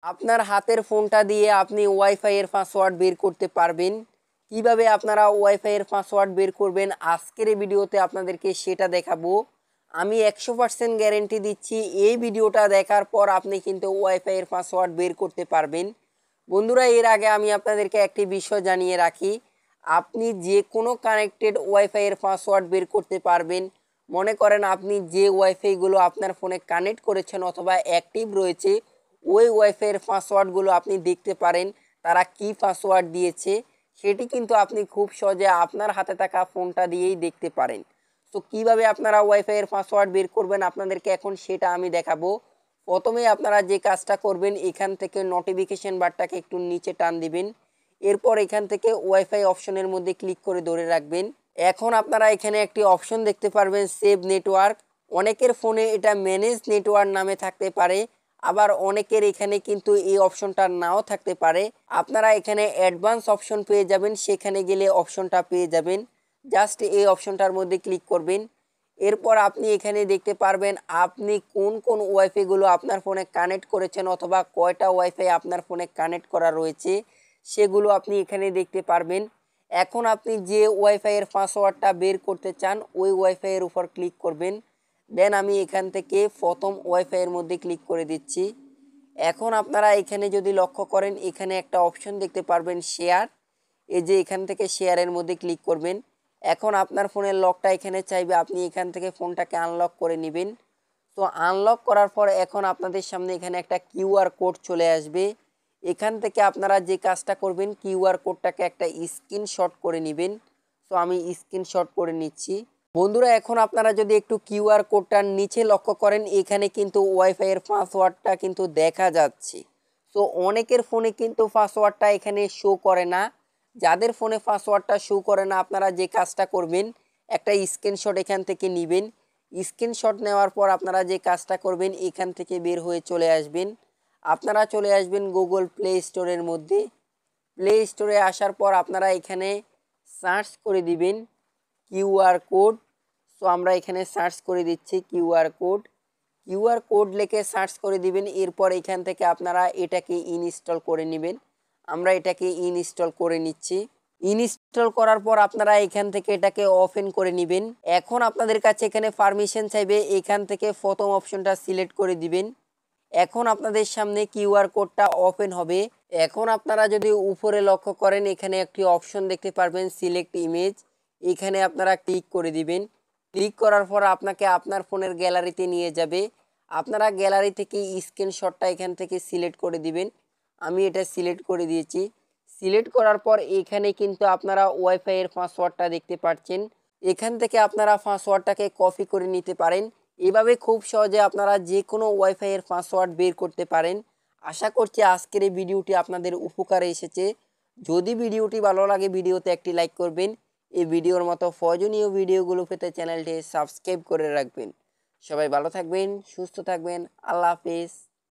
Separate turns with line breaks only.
আপনার হাতের ফোনটা দিয়ে আপনি ওয়াইফাই এর পাসওয়ার্ড বের করতে পারবেন। কিভাবে আপনারা ওয়াইফাই এর পাসওয়ার্ড বের করবেন আজকের এই ভিডিওতে আপনাদেরকে সেটা দেখাবো। আমি 100% গ্যারেন্টি দিচ্ছি এই ভিডিওটা দেখার পর আপনি কিন্তু ওয়াইফাই এর পাসওয়ার্ড বের করতে পারবেন। বন্ধুরা, এর আগে আমি আপনাদেরকে একটি বিষয় জানিয়ে রাখি, আপনি যে কোনো কানেক্টেড ওয়াইফাই এর পাসওয়ার্ড বের করতে পারবেন। মনে করেন আপনি যে ওয়াইফাইগুলো আপনার ফোনে কানেক্ট করেছেন অথবা অ্যাক্টিভ রয়েছে, ওই ওয়াইফাইয়ের পাসওয়ার্ডগুলো আপনি দেখতে পারেন তারা কি পাসওয়ার্ড দিয়েছে, সেটি কিন্তু আপনি খুব সহজে আপনার হাতে থাকা ফোনটা দিয়েই দেখতে পারেন। তো কিভাবে আপনারা ওয়াইফাইয়ের পাসওয়ার্ড বের করবেন আপনাদেরকে এখন সেটা আমি দেখাবো। প্রথমেই আপনারা যে কাজটা করবেন, এখান থেকে নোটিফিকেশন বারটাকে একটু নিচে টান দিবেন। এরপর এখান থেকে ওয়াইফাই অপশনের মধ্যে ক্লিক করে ধরে রাখবেন। এখন আপনারা এখানে একটি অপশন দেখতে পারবেন, সেভ নেটওয়ার্ক। অনেকের ফোনে এটা ম্যানেজ নেটওয়ার্ক নামে থাকতে পারে, আবার অনেকের এখানে কিন্তু এই অপশনটা নাও থাকতে পারে। আপনারা এখানে অ্যাডভান্স অপশন পেয়ে যাবেন, সেখানে গেলে অপশনটা পেয়ে যাবেন। জাস্ট এই অপশনটার মধ্যে ক্লিক করবেন। এরপর আপনি এখানে দেখতে পারবেন আপনি কোন কোন ওয়াইফাইগুলো আপনার ফোনে কানেক্ট করেছেন অথবা কয়টা ওয়াইফাই আপনার ফোনে কানেক্ট করা রয়েছে সেগুলো আপনি এখানে দেখতে পারবেন। এখন আপনি যে ওয়াইফাইয়ের পাসওয়ার্ডটা বের করতে চান ওই ওয়াইফাইয়ের উপর ক্লিক করবেন। দেন আমি এখান থেকে প্রথম ওয়াইফাইয়ের মধ্যে ক্লিক করে দিচ্ছি। এখন আপনারা এখানে যদি লক্ষ্য করেন, এখানে একটা অপশন দেখতে পারবেন শেয়ার। এই যে এখান থেকে শেয়ারের মধ্যে ক্লিক করবেন। এখন আপনার ফোনের লকটা এখানে চাইবে, আপনি এখান থেকে ফোনটাকে আনলক করে নেবেন। তো আনলক করার পর এখন আপনাদের সামনে এখানে একটা কিউআর কোড চলে আসবে। এখান থেকে আপনারা যে কাজটা করবেন, কিউআর কোডটাকে একটা স্ক্রিনশট করে নেবেন। তো আমি স্ক্রিনশট করে নিচ্ছি। বন্ধুরা, এখন আপনারা যদি একটু কিউআর কোডটার নিচে লক্ষ্য করেন, এখানে কিন্তু ওয়াইফাই এর পাসওয়ার্ডটা কিন্তু দেখা যাচ্ছে। তো অনেকের ফোনে কিন্তু পাসওয়ার্ডটা এখানে শো করে না। যাদের ফোনে পাসওয়ার্ডটা শো করে না, আপনারা যে কাজটা করবেন, একটা স্ক্রিনশট এখান থেকে নেবেন। স্ক্রিনশট নেওয়ার পর আপনারা যে কাজটা করবেন, এখান থেকে বের হয়ে চলে আসবেন। আপনারা চলে আসবেন গুগল প্লে স্টোরের মধ্যে। প্লে স্টোরে আসার পর আপনারা এখানে সার্চ করে দিবেন কিউআর কোড। সো আমরা এখানে সার্চ করে দিচ্ছি কিউআর কোড। কিউআর কোড লিখে সার্চ করে দিবেন। এরপর এখান থেকে আপনারা এটাকে ইনস্টল করে নেবেন। আমরা এটাকে ইনস্টল করে নিচ্ছি। ইনস্টল করার পর আপনারা এখান থেকে এটাকে ওপেন করে নেবেন। এখন আপনাদের কাছে এখানে পারমিশন চাইবে, এখান থেকে প্রথম অপশনটা সিলেক্ট করে দিবেন। এখন আপনাদের সামনে কিউআর কোডটা ওপেন হবে। এখন আপনারা যদি উপরে লক্ষ্য করেন, এখানে একটি অপশন দেখতে পারবেন সিলেক্ট ইমেজ। এখানে আপনারা ক্লিক করে দিবেন। ক্লিক করার পর আপনাকে আপনার ফোনের গ্যালারিতে নিয়ে যাবে। আপনারা গ্যালারি থেকে স্ক্রিনশটটা এখান থেকে সিলেক্ট করে দিবেন। আমি এটা সিলেক্ট করে দিয়েছি। সিলেক্ট করার পর এখানে কিন্তু আপনারা ওয়াইফাই এর পাসওয়ার্ডটা দেখতে পাচ্ছেন। এখান থেকে আপনারা পাসওয়ার্ডটাকে কপি করে নিতে পারেন। এভাবে খুব সহজে আপনারা যে কোনো ওয়াইফাই এর পাসওয়ার্ড বের করতে পারেন। আশা করছি আজকের এই ভিডিওটি আপনাদের উপকারে এসেছে। যদি ভিডিওটি ভালো লাগে ভিডিওতে একটি লাইক করবেন। এই ভিডিওর মতো প্রয়োজনীয় ভিডিওগুলো পেতে চ্যানেলটি সাবস্ক্রাইব করে রাখবেন। সবাই ভালো থাকবেন, সুস্থ থাকবেন। আল্লাহ হাফেজ।